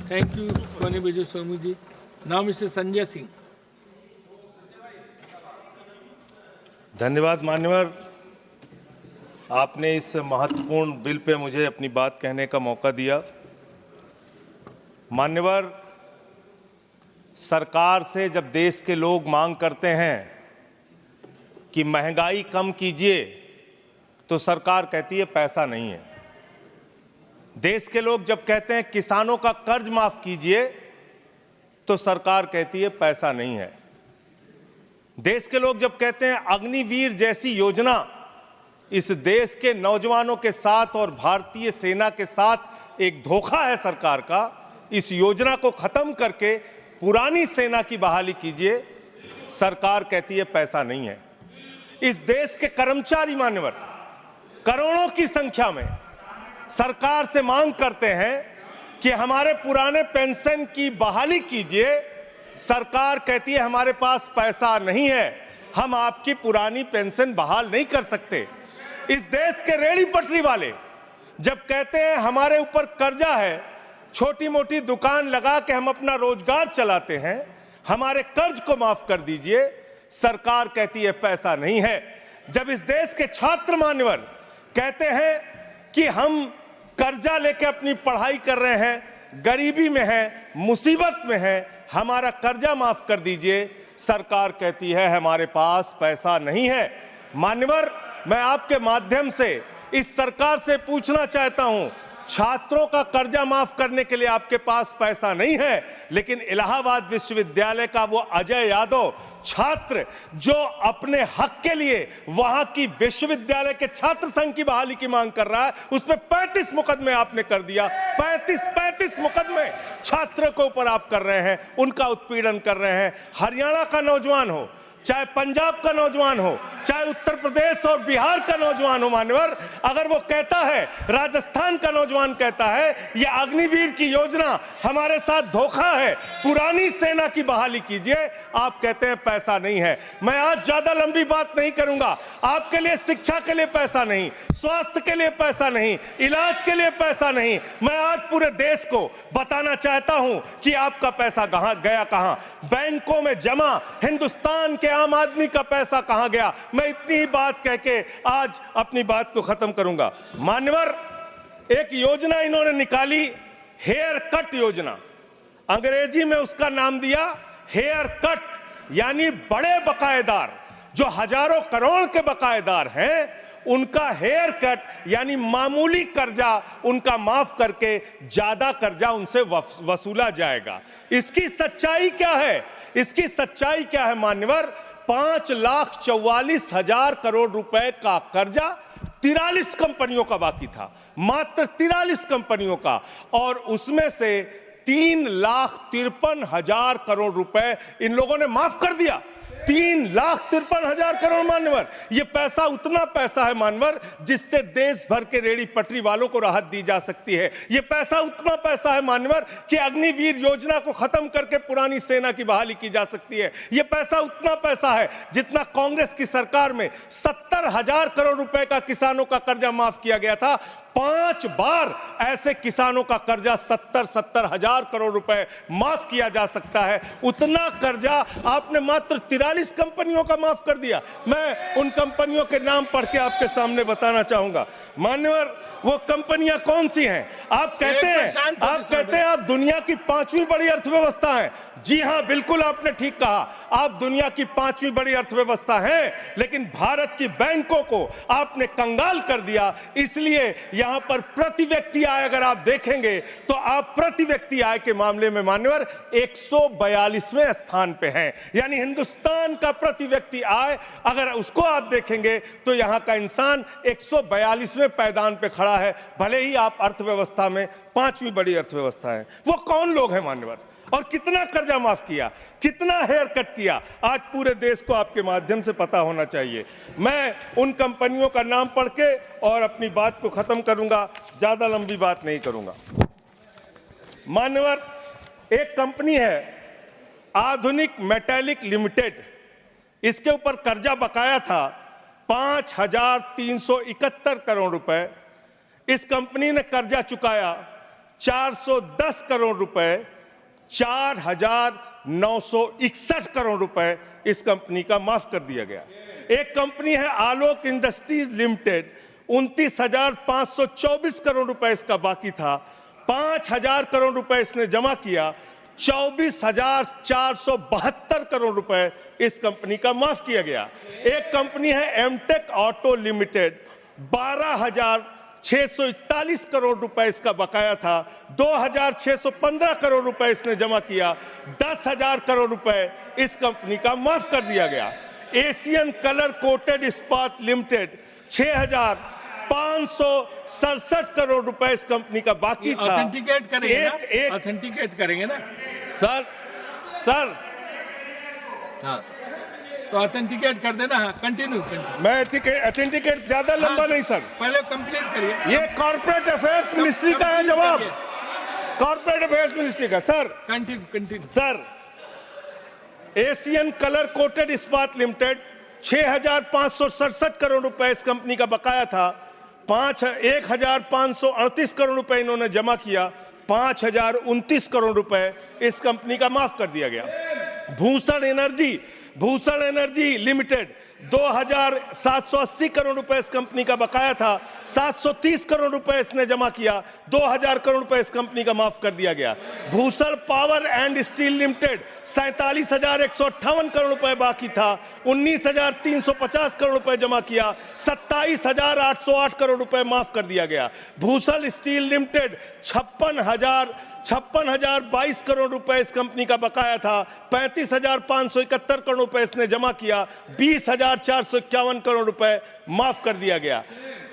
Thank you, Tony Vijay Swamuji. Now, Mr. Sanjay Singh. धन्यवाद मान्यवर, आपने इस महत्वपूर्ण बिल पे मुझे अपनी बात कहने का मौका दिया। मान्यवर, सरकार से जब देश के लोग मांग करते हैं कि महंगाई कम कीजिए, तो सरकार कहती है पैसा नहीं है। देश के लोग जब कहते हैं किसानों का कर्ज माफ कीजिए, तो सरकार कहती है पैसा नहीं है। देश के लोग जब कहते हैं अग्निवीर जैसी योजना इस देश के नौजवानों के साथ और भारतीय सेना के साथ एक धोखा है सरकार का, इस योजना को खत्म करके पुरानी सेना की बहाली कीजिए, सरकार कहती है पैसा नहीं है। इस देश के कर्मचारी मान्यवर करोड़ों की संख्या में सरकार से मांग करते हैं कि हमारे पुराने पेंशन की बहाली कीजिए। सरकार कहती है हमारे पास पैसा नहीं है, हम आपकी पुरानी पेंशन बहाल नहीं कर सकते। इस देश के रेहड़ी पटरी वाले जब कहते हैं हमारे ऊपर कर्जा है, छोटी मोटी दुकान लगा के हम अपना रोजगार चलाते हैं, हमारे कर्ज को माफ कर दीजिए, सरकार कहती है पैसा नहीं है। जब इस देश के छात्र मान्यवर कहते हैं कि हम कर्जा लेके अपनी पढ़ाई कर रहे हैं, गरीबी में हैं, मुसीबत में हैं, हमारा कर्जा माफ कर दीजिए, सरकार कहती है हमारे पास पैसा नहीं है। मान्यवर, मैं आपके माध्यम से इस सरकार से पूछना चाहता हूं, छात्रों का कर्जा माफ करने के लिए आपके पास पैसा नहीं है, लेकिन इलाहाबाद विश्वविद्यालय का वो अजय यादव छात्र जो अपने हक के लिए वहां की विश्वविद्यालय के छात्र संघ की बहाली की मांग कर रहा है, उस पर 35 मुकदमे आपने कर दिया। 35 मुकदमे छात्र के ऊपर आप कर रहे हैं, उनका उत्पीड़न कर रहे हैं। हरियाणा का नौजवान हो, चाहे पंजाब का नौजवान हो, चाहे उत्तर प्रदेश और बिहार का नौजवान हो मान्यवर, अगर वो कहता है, राजस्थान का नौजवान कहता है ये अग्निवीर की योजना हमारे साथ धोखा है, पुरानी सेना की बहाली कीजिए, आप कहते हैं पैसा नहीं है। मैं आज ज्यादा लंबी बात नहीं करूंगा। आपके लिए शिक्षा के लिए पैसा नहीं, स्वास्थ्य के लिए पैसा नहीं, इलाज के लिए पैसा नहीं। मैं आज पूरे देश को बताना चाहता हूं कि आपका पैसा कहां गया, कहां बैंकों में जमा हिंदुस्तान के आम आदमी का पैसा कहां गया। मैं इतनी ही बात कह के आज अपनी बात को खत्म करूंगा। मान्यवर, एक योजना इन्होंने निकाली, हेयर कट योजना, अंग्रेजी में उसका नाम दिया हेयर कट, यानी बड़े बकायेदार जो हजारों करोड़ के बकायेदार हैं, उनका हेयर कट यानी मामूली कर्जा उनका माफ करके ज्यादा कर्जा उनसे वसूला जाएगा। इसकी सच्चाई क्या है? इसकी सच्चाई क्या है मान्यवर? 5,44,000 करोड़ रुपए का कर्जा 43 कंपनियों का बाकी था, मात्र 43 कंपनियों का, और उसमें से 3,53,000 करोड़ रुपए इन लोगों ने माफ कर दिया। 3,53,000 करोड़ मान्यवर, ये पैसा उतना पैसा है मान्यवर जिससे देश भर के रेहड़ी पटरी वालों को राहत दी जा सकती है। ये पैसा उतना पैसा है मान्यवर कि अग्निवीर योजना को खत्म करके पुरानी सेना की बहाली की जा सकती है। ये पैसा उतना पैसा है जितना कांग्रेस की सरकार में 70,000 करोड़ रुपए का किसानों का कर्जा माफ किया गया था। 5 बार ऐसे किसानों का कर्जा 70,000 करोड़ रुपए माफ किया जा सकता है। उतना कर्जा आपने मात्र 43 कंपनियों का माफ कर दिया। मैं उन कंपनियों के नाम पढ़ के आपके सामने बताना चाहूंगा। मान्यवर, वो कंपनियां कौन सी हैं? आप कहते हैं आप दुनिया की 5वीं बड़ी अर्थव्यवस्था हैं। जी हां, बिल्कुल आपने ठीक कहा, आप दुनिया की 5वीं बड़ी अर्थव्यवस्था हैं, लेकिन भारत की बैंकों को आपने कंगाल कर दिया। इसलिए यहां पर प्रति व्यक्ति आय अगर आप देखेंगे तो आप प्रति व्यक्ति आय के मामले में मान्यवर 142वें स्थान पे हैं। यानी हिंदुस्तान का प्रति व्यक्ति आय अगर उसको आप देखेंगे तो यहां का इंसान 142वें पायदान पे खड़ा है, भले ही आप अर्थव्यवस्था में 5वीं बड़ी अर्थव्यवस्था है। वो कौन लोग हैं मान्यवर, और कितना कर्जा माफ किया, कितना हेयर कट किया, आज पूरे देश को आपके माध्यम से पता होना चाहिए। मैं उन कंपनियों का नाम पढ़ के और अपनी बात को खत्म करूंगा, ज्यादा लंबी बात नहीं करूंगा। मान्यवर, एक कंपनी है आधुनिक मेटालिक लिमिटेड, इसके ऊपर कर्जा बकाया था 5,371 करोड़ रुपए। इस कंपनी ने कर्जा चुकाया 410 करोड़ रुपए, 4,961 करोड़ रुपए इस कंपनी का माफ कर दिया गया। एक कंपनी है आलोक इंडस्ट्रीज लिमिटेड, 29,524 करोड़ रुपए इसका बाकी था, 5,000 करोड़ रुपए इसने जमा किया, 24,472 करोड़ रुपए इस कंपनी का माफ किया गया। एक कंपनी है एमटेक ऑटो लिमिटेड, 12,641 करोड़ रुपए इसका बकाया था, 2,615 करोड़ रुपए इसने जमा किया, 10,000 करोड़ रुपए इस कंपनी का माफ कर दिया गया। एशियन कलर कोटेड इस्पात लिमिटेड, 6,567 करोड़ रुपए इस कंपनी का बाकी था। ऑथेंटिकेट करेंगे ना? ऑथेंटिकेट करेंगे ना सर हाँ, तो ऑथेंटिकेट कर देना। हाँ, कंटिन्यू। मैं ऑथेंटिकेट ज्यादा लंबा नहीं सर, पहले कंप्लीट करिए। ये कॉर्पोरेट अफेयर्स मिनिस्ट्री का है जवाब, कॉर्पोरेट अफेयर्स मिनिस्ट्री का। Sir continue. Sir, Asian colour coated इस्पात लिमिटेड, 6,567 करोड़ रुपए इस कंपनी का बकाया था, 1,538 करोड़ रुपए इन्होंने जमा किया, 5,029 करोड़ रुपए इस कंपनी का माफ कर दिया गया। भूषण एनर्जी लिमिटेड, 2,780 करोड़ रुपए इस कंपनी का बकाया था, 730 करोड़ रुपए इसने जमा किया, 2,000 करोड़ रुपए इस कंपनी का माफ कर दिया गया। Bhushan power and steel limited, 47,158 crore रुपए बाकी था, 19,350 करोड़ रुपए जमा किया, 27,808 करोड़ रुपए माफ कर दिया गया। भूषण स्टील लिमिटेड, 56,022 करोड़ रुपए इस कंपनी का बकाया था, 35,571 करोड़ रुपए इसने जमा किया, 20,451 करोड़ रुपए माफ कर दिया गया।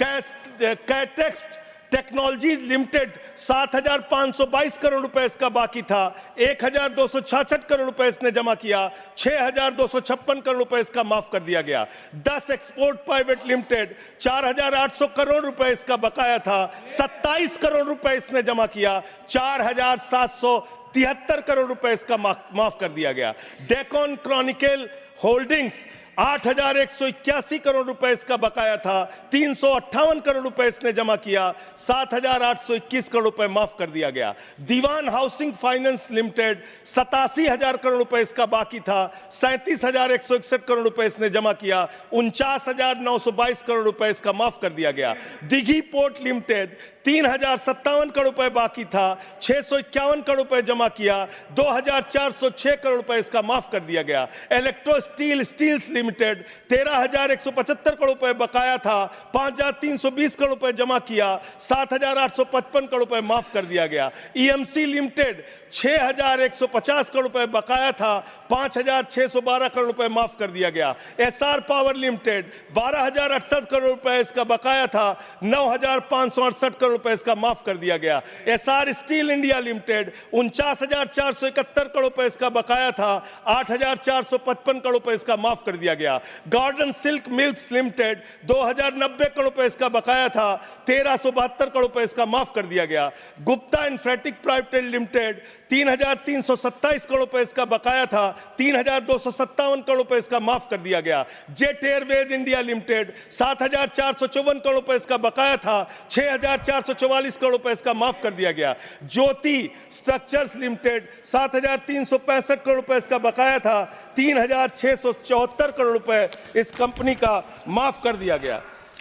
कैटेक्स टेक्नोलॉजीज लिमिटेड, 7,522 करोड़ रुपए इसका बाकी था, 1,266 करोड़ रुपए इसने जमा किया, 6,256 करोड़ रुपए इसका माफ कर दिया गया। 10 एक्सपोर्ट प्राइवेट लिमिटेड, 4,800 करोड़ रुपए इसका बकाया था, 27 करोड़ रुपए इसने जमा किया, 4,773 करोड़ रुपए इसका माफ कर दिया गया। डेकन क्रॉनिकल होल्डिंग्स, 8,181 करोड़ रुपए इसका बकाया था, 358 करोड़ रुपए इसने जमा किया, 7,821 करोड़ रुपए माफ कर दिया गया। दीवान हाउसिंग फाइनेंस लिमिटेड, 87,000 करोड़ रुपए इसका बाकी था, 37,161 करोड़ रुपए इसने जमा किया, 49,922 करोड़ रुपए इसका माफ कर दिया गया। दिघी पोर्ट लिमिटेड, 3,057 करोड़ रुपए बाकी था, 651 करोड़ रुपए जमा किया, 2,406 करोड़ रुपए इसका माफ कर दिया गया। इलेक्ट्रो स्टील्स लिमिटेड, 13,175 करोड़ रुपए बकाया था, 5,320 करोड़ रुपए जमा किया, 7,855 करोड़ रुपए माफ कर दिया गया। ईएमसी लिमिटेड, 6,150 करोड़ रुपए बकाया था, 5,612 करोड़ रुपए माफ कर दिया गया। एसआर पावर लिमिटेड, 12,068 करोड़ रुपए इसका बकाया था, 9,568 करोड़ रुपए इसका माफ कर दिया गया। SR steel India limited, 49,471 crore रुपए इसका बकाया था, 8,455 करोड़ रुपए इसका माफ कर दिया गया। Garden silk milks limited, 2,090 crore रुपए इसका बकाया था, 1,372 करोड़ रुपए इसका माफ कर दिया गया। गुप्ता इन्फेटिक प्राइवेट लिमिटेड, 3,327 करोड़ रुपए इसका बकाया था, 3,257 करोड़ रुपए इसका माफ कर दिया गया। Jet Airways India limited, 7,454 crore रुपए इसका बकाया था, 6,444 करोड़ रुपए इसका माफ कर दिया गया। ज्योति स्ट्रक्चर्स लिमिटेड, 7,365 करोड़ रुपए इसका बकाया था, 3,674 करोड़ रुपए इस कंपनी का माफ कर दिया गया।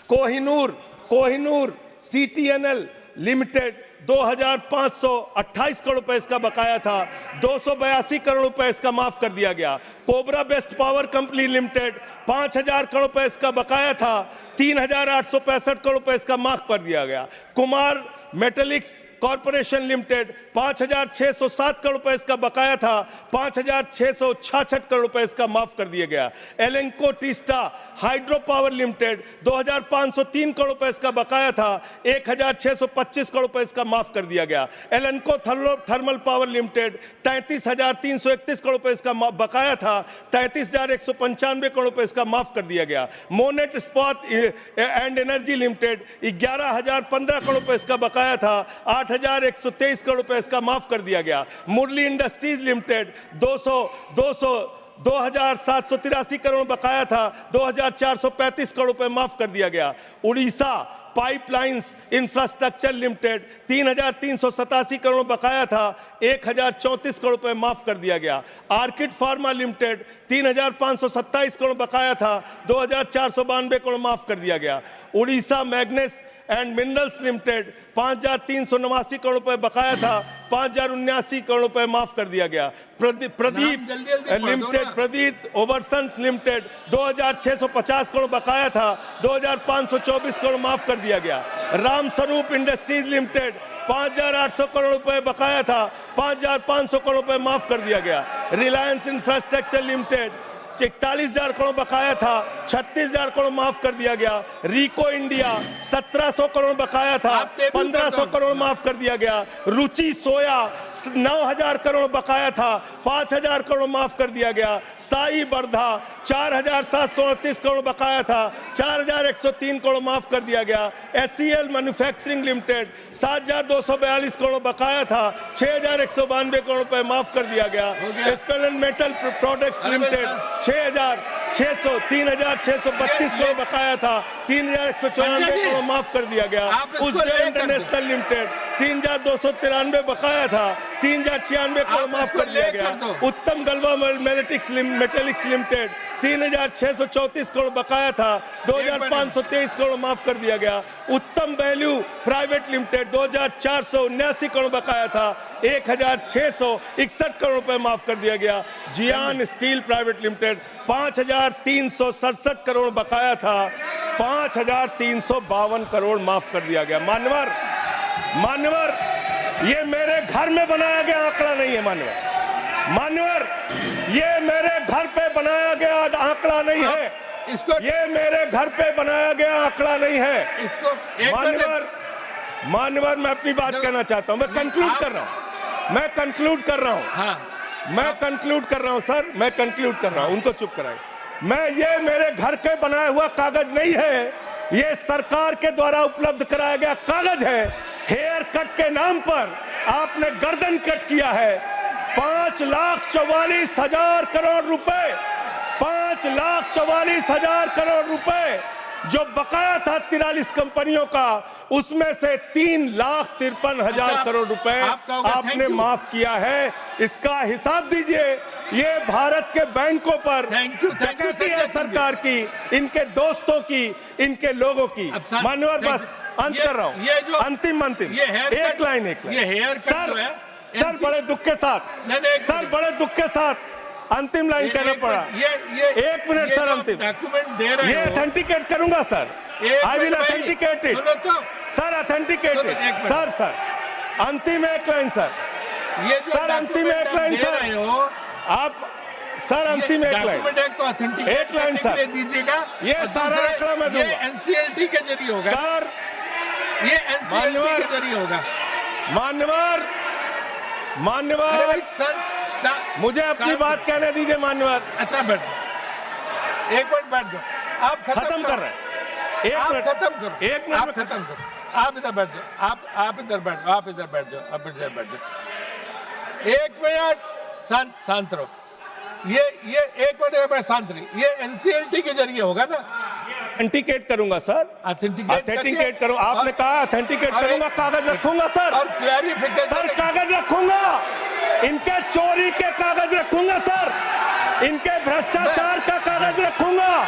कोहिनूर सीटीएनएल लिमिटेड, 2,528 करोड़ रुपए इसका बकाया था, 282 करोड़ रुपए इसका माफ कर दिया गया। Cobra best power company limited, 5,000 crore रुपए इसका बकाया था, 3,865 करोड़ रुपए इसका माफ कर दिया गया। Kumar metallics corporation limited, 5,607 crore रुपए इसका बकाया था, 5,666 करोड़ रुपए इसका माफ कर दिया गया। Lanco Teesta hydro power limited, 2,503 crore रुपए इसका बकाया था, 1,625 करोड़ रुपए इसका माफ कर दिया गया। एलेंको थर्मल पावर लिमिटेड, 33,331 करोड़ रुपए इसका बकाया था, 33,195 करोड़ रुपए इसका माफ कर दिया गया। Monnet Ispat and Energy Limited, 11,015 crore रुपए इसका बकाया था, 8,123 करोड़ रुपए इसका माफ कर दिया गया। मुरली इंडस्ट्रीज लिमिटेड, 2,783 करोड़ बकाया था, 2,435 करोड़ रुपए माफ कर दिया गया। Orissa pipelines infrastructure limited 3,387 crore बकाया था, 1,034 करोड़ रुपए माफ कर दिया गया। आर्किड फार्मा लिमिटेड 3,527 करोड़ बकाया था, 2,492 करोड़ माफ कर दिया गया। Orissa मैग्नेस and minerals limited 5,389 crore रुपए बकाया था, 5,079 करोड़ रुपए माफ कर दिया गया। प्रदीप लिमिटेड, प्रदीप ओवरसन्स लिमिटेड 2,650 करोड़ बकाया था, 2,524 करोड़ माफ कर दिया गया। राम स्वरूप इंडस्ट्रीज लिमिटेड 5,800 करोड़ रुपए बकाया था, 5,500 करोड़ रुपए माफ कर दिया गया। रिलायंस इंफ्रास्ट्रक्चर लिमिटेड 41,000 करोड़ बकाया था, 36,000 करोड़ माफ कर दिया गया। रिको इंडिया 1,700 करोड़ बकाया था, 1,500 करोड़ माफ कर दिया गया। रुचि सोया 9,000 करोड़ बकाया था, 5,000 करोड़ माफ कर दिया गया। साई बर्धा 4,738 करोड़ बकाया था, 4,103 करोड़ माफ कर दिया गया। SCL मैन्युफैक्चरिंग लिमिटेड 7,242 करोड़ बकाया था, 6,192 करोड़ रुपए माफ कर दिया गया। स्पेलेंट मेटल प्रोडक्ट्स लिमिटेड 3,632 करोड़ बकाया था, 3,194 करोड़ माफ कर दिया गया। उज्जैन इंटरनेशनल लिमिटेड 3,293 बकाया था, 3,096 करोड़ माफ कर दिया गया। उत्तम गलवा मेटेलिक्स लिमिटेड 3,634 करोड़ बकाया था, 2,523 करोड़ माफ कर दिया गया। उत्तम वैल्यू प्राइवेट लिमिटेड 2,479 करोड़ बकाया था, 1,661 करोड़ रुपए माफ कर दिया गया। जियान स्टील प्राइवेट लिमिटेड 5,367 करोड़ बकाया था, 5,352 करोड़ माफ कर दिया गया। मान्यवर, ये मेरे घर में बनाया गया आंकड़ा नहीं है। मान्यवर, ये मेरे घर पे बनाया गया आंकड़ा नहीं है। ये मेरे घर पे बनाया गया आंकड़ा नहीं है। मान्यवर, मैं अपनी बात कहना चाहता हूं। मैं कंक्लूड कर रहा हूं। मैं कंक्लूड कर रहा हूं सर, मैं कंक्लूड कर रहा हूं। उनको चुप कराए। ये मेरे घर के बनाया हुआ कागज नहीं है, ये सरकार के द्वारा उपलब्ध कराया गया कागज है। हेयर कट के नाम पर आपने गर्दन कट किया है। 5,44,000 करोड़ रुपए, 5,44,000 करोड़ रुपए जो बकाया था 43 कंपनियों का, उसमें से 3,53,000 करोड़ रुपए आपने माफ किया है। इसका हिसाब दीजिए। ये भारत के बैंकों पर डकैती है सरकार की, इनके दोस्तों की, इनके लोगों की। मान्यवर, बस अंत कर रहा हूं। अंतिम एक लाइन सर, बड़े दुख के साथ अंतिम लाइन कहना पड़ा। 1 मिनट सर, अंतिम डॉक्यूमेंट दे रहे ये ऑथेंटिकेट करूंगा sir. I will authenticate it sir, authenticate it sir. अंतिम एक लाइन सर, सर अंतिम एक लाइन सर, आप सर अंतिम एक लाइन सर दीजिएगा। ये सारा आंकड़ा मैं दूंगा। NCLT के जरिए होगा सर, ये NCLT के जरिए होगा। मान्यवर, मुझे अपनी बात कहने दीजिए। मान्यवर, अच्छा बैठ जाओ, एक मिनट बैठ जाओ। आप खत्म कर रहे हैं। एक मिनट खत्म करो। एक मिनट आप खत्म करो। आप इधर बैठ जाओ। आप इधर बैठ जाओ। आप इधर बैठ जाओ। 1 मिनट शांत रहो। ये 1 मिनट में शांत रही। ये NCLT के जरिए होगा ना? ऑथेंटिकेट करूंगा सर। ऑथेंटिकेट करूं। आपने कहा ऑथेंटिकेट करूंगा, कागज रखूंगा सर। और क्लैरिफिकेशन सर, कागज रखूंगा। इनके चोरी के कागज रखूंगा सर, इनके भ्रष्टाचार का कागज रखूंगा।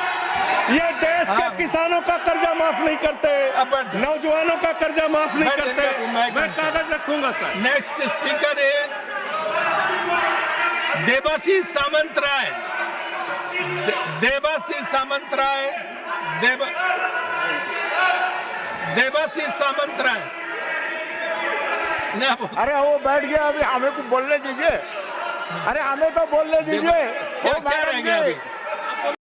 ये देश के किसानों का कर्जा माफ नहीं करते, नौजवानों का कर्जा माफ नहीं करते। मैं कागज रखूंगा sir. Next speaker is Debashish Samantaray. Debashish Samantaray. अरे वो बैठ गया, अभी हमें को बोलने दीजिए। अरे हमें तो बोलने दीजिए। क्या रह गया अभी?